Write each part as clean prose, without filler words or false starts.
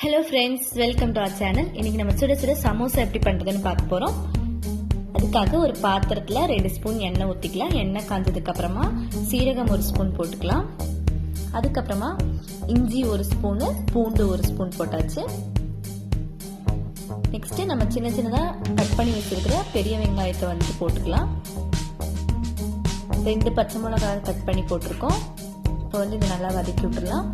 Hello friends, welcome to our channel. இன்னைக்கு நம்ம சுட சுட சமோசா எப்படி பண்ணுறதுன்னு பார்க்க போகிறோம். அதுக்காக ஒரு பாத்திரத்தில் 2 ஸ்பூன் எண்ணெய் ஊற்றிக்கலாம். எண்ணெய் காஞ்சதுக்கு அப்புறமா சீரகம் 1 ஸ்பூன் போட்டுக்கலாம். அதுக்கப்புறமா இஞ்சி 1 ஸ்பூனு, பூண்டு 1 ஸ்பூன் போட்டாச்சு. நெக்ஸ்ட் நம்ம சின்ன சின்னதாக கட் பண்ணி வச்சிருக்கிற பெரிய வெங்காயத்தை வந்து போட்டுக்கலாம். 2 பச்சை மிளகாய் கட் பண்ணி போட்டிருக்கோம். இப்போ வந்து இதை நல்லா வதக்கி விட்டுடலாம்.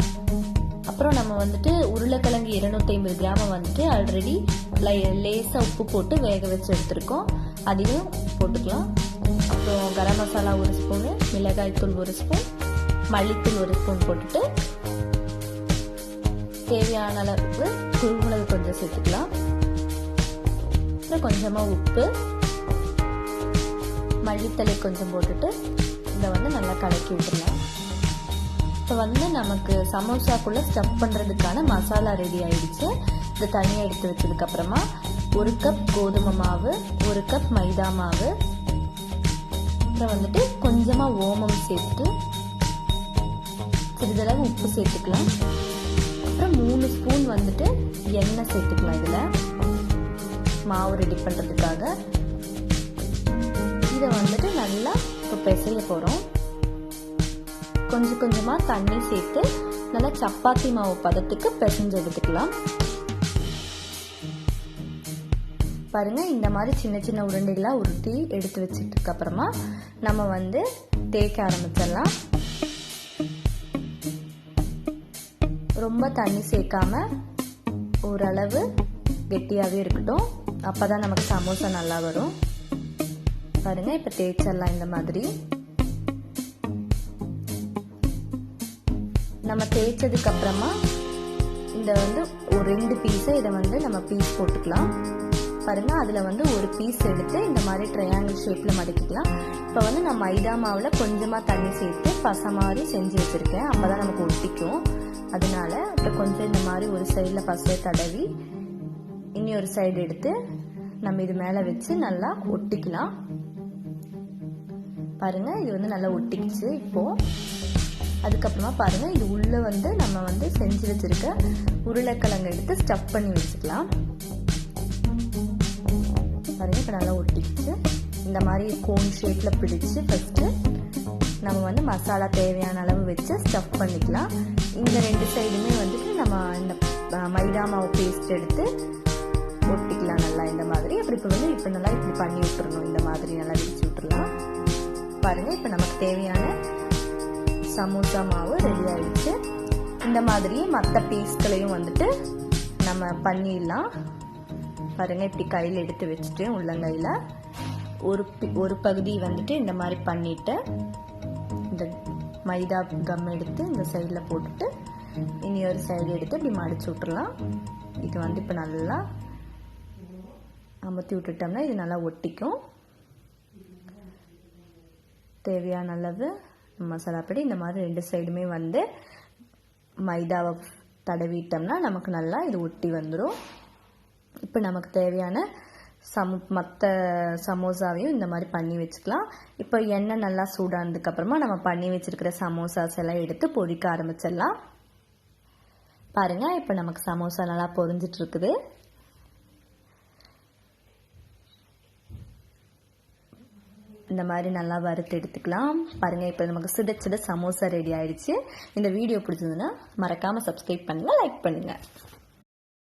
அப்புறம் நம்ம வந்துட்டு உருளைக்கிழங்கு 250 கிராம் வந்துட்டு ஆல்ரெடி லேசாக உப்பு போட்டு வேக வச்சு எடுத்துருக்கோம். அதையும் போட்டுக்கலாம். அப்புறம் கரம் மசாலா 1 ஸ்பூனு, மிளகாய் தூள் 1 ஸ்பூன், மல்லித்தூள் 1 ஸ்பூன் போட்டுட்டு தேவையான அளவுக்கு குருமிளகு கொஞ்சம் சேர்த்துக்கலாம். அப்புறம் கொஞ்சமாக உப்பு, மல்லித்தலை கொஞ்சம் போட்டுட்டு இதை வந்து நல்லா கலக்கி விட்டுடலாம். இப்போ வந்து நமக்கு சமோசாக்குள்ளே ஸ்டஃப் பண்ணுறதுக்கான மசாலா ரெடி ஆயிடுச்சு. இதை தனியாக எடுத்து வச்சதுக்கப்புறமா 1 கப் கோதுமை மாவு, 1 கப் மைதா மாவு, அப்புறம் வந்துட்டு கொஞ்சமாக ஓமம் சேர்த்துட்டு சிறிதளவு உப்பு சேர்த்துக்கலாம். அப்புறம் 3 ஸ்பூன் வந்துட்டு எண்ணெய் சேர்த்துக்கலாம். இதில் மாவு ரெடி பண்ணுறதுக்காக இதை வந்துட்டு நல்லா இப்போ பிசைய போகிறோம். கொஞ்சம் கொஞ்சமாக தண்ணி சேர்த்து நல்லா சப்பாத்தி மாவு பதத்துக்கு பிசைஞ்சு எடுத்துக்கலாம். பாருங்க, இந்த மாதிரி சின்ன சின்ன உருண்டைகளாக உருட்டி எடுத்து வச்சதுக்கு அப்புறமா நம்ம வந்து தேய்க்க ஆரம்பிச்சிடலாம். ரொம்ப தண்ணி சேர்க்காம ஓரளவு கெட்டியாகவே இருக்கட்டும். அப்போதான் நமக்கு சமோசா நல்லா வரும். பாருங்க, இப்போ தேய்ச்சிடலாம். இந்த மாதிரி நம்ம தேய்ச்சதுக்கு அப்புறமா இந்த வந்து ஒரு 2 பீஸை இதை வந்து நம்ம பீஸ் போட்டுக்கலாம். பாருங்க, அதில் வந்து ஒரு பீஸ் எடுத்து இந்த மாதிரி ட்ரையாங்கிள் ஷேப்பில் மடக்கிக்கலாம். இப்போ வந்து நான் மைதா மாவில் கொஞ்சமாக தண்ணி சேர்த்து பசை மாதிரி செஞ்சு வச்சுருக்கேன். அப்போ தான் நமக்கு ஒட்டிக்கும். அதனால இப்போ கொஞ்சம் இந்த மாதிரி ஒரு சைடில் பசையை தடவி இனி ஒரு சைடு எடுத்து நம்ம இது மேலே வச்சு நல்லா ஒட்டிக்கலாம். பாருங்க, இது வந்து நல்லா ஒட்டிக்கிச்சு. இப்போது அதுக்கப்புறமா பாருங்க, இது உள்ள வந்து நம்ம வந்து செஞ்சு வச்சிருக்க உருளைக்கிழங்கு எடுத்து ஸ்டஃப் பண்ணி வச்சுக்கலாம். பாருங்க, இப்போ நல்லா ஒட்டிக்கிச்சு. இந்த மாதிரி கோன் ஷேப்ல பிடிச்சு ஃபர்ஸ்ட் நம்ம வந்து மசாலா தேவையான அளவு வச்சு ஸ்டஃப் பண்ணிக்கலாம். இந்த 2 சைடுமே வந்துட்டு நம்ம இந்த மைதா மாவு பேஸ்ட் எடுத்து ஒட்டிக்கலாம் நல்லா இந்த மாதிரி. அப்புறம் இப்போ நல்லா இப்படி பண்ணி விட்டுறணும். இந்த மாதிரி நல்லா விரிச்சு விட்டுறலாம். பாருங்க, இப்போ நமக்கு தேவையான சமோசா மாவு ரெடி ஆயிடுச்சு. இந்த மாதிரி மற்ற பீஸ்களையும் வந்துட்டு நம்ம பண்ணிடலாம். பாருங்க, இப்படி கையில் எடுத்து வச்சுட்டு உள்ளங்கையில் ஒரு பகுதி வந்துட்டு இந்த மாதிரி பண்ணிட்டு இந்த மைதா கம் எடுத்து இந்த சைடில் போட்டுட்டு இனி ஒரு சைடு எடுத்து இப்படி மடிச்சு விட்டுறலாம். இது வந்து இப்போ நல்லா அமர்த்தி விட்டுட்டோம்னா இது நல்லா ஒட்டிக்கும். தேவையான அளவு மசாலா பொடி இந்த மாதிரி 2 சைடுமே வந்து மைதாவை தடவிட்டோம்னா நமக்கு நல்லா இது ஒட்டி வந்துடும். இப்போ நமக்கு தேவையான மற்ற சமோசாவையும் இந்த மாதிரி பண்ணி வச்சுக்கலாம். இப்போ எண்ணெய் நல்லா சூடானதுக்கப்புறமா நம்ம பண்ணி வச்சிருக்கிற சமோசாஸ் எல்லாம் எடுத்து பொரிக்க ஆரம்பிச்சிடலாம். பாருங்க, இப்போ நமக்கு சமோசா நல்லா பொரிஞ்சிட்டு இருக்குது. இந்த மாதிரி நல்லா வறுத்து எடுத்துக்கலாம். பாருங்க, இப்போ நமக்கு சுட சுட சமோசா ரெடி ஆயிடுச்சு. இந்த வீடியோ பிடிச்சதுன்னா மறக்காம சப்ஸ்கிரைப் பண்ணுங்க, லைக் பண்ணுங்க.